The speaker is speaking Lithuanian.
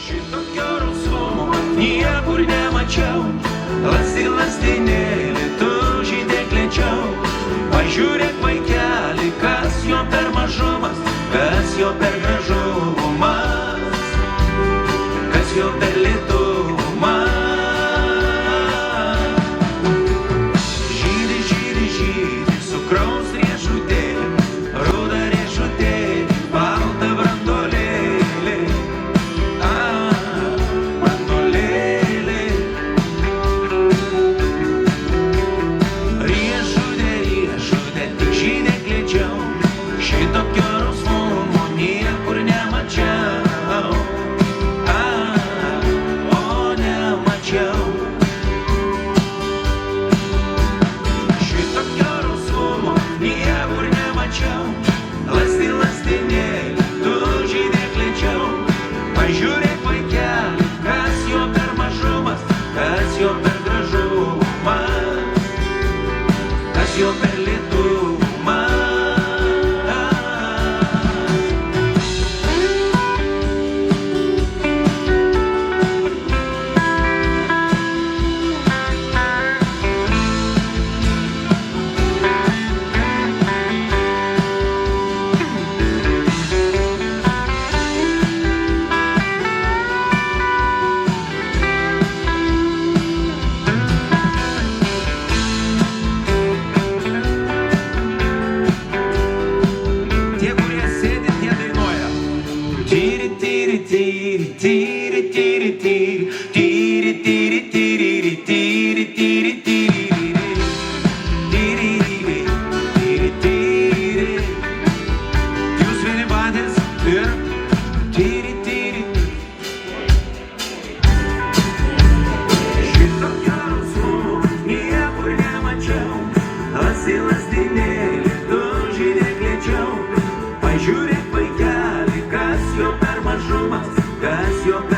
Šitokio rausvumo niekur nemačiau, lastinėlį tu žydėk lėčiau. Pažiūrėk vaikeli, kas jo per mažumas, kas jo per gražumas, kas jo per lėtumas. Žydi, žydi, žydi, cukraus riešutėlį, ruda riešutėlį, balta branduolėlį. Branduolėlį. Riešutė, riešutė, tik žydėk lėčiau, šitokio rausvumo niekur nemačiau. O nemačiau. Šitokio rausvumo niekur nemačiau, lastinėlį tu žydėk lėčiau. Pažiūrėk vaikeli, kas jo per mažumas, kas jo per gražumas, kas jo per lėtumas. Tie, kurie sėdi, tie dainuoja. Tyri, tyri, tyri, tyri, tyri, tyri, tyri, tyri, tyri, tyri, tyri, tyri, tyri, tyri, tyri. Jūs vieni patys ir tyri, tyri. Šitokio rausvumo niekur nemačiau, lastinėlį tu žydėk lėčiau. Pažiūrėk vaikeli, kas jo per mažumas, kas jo per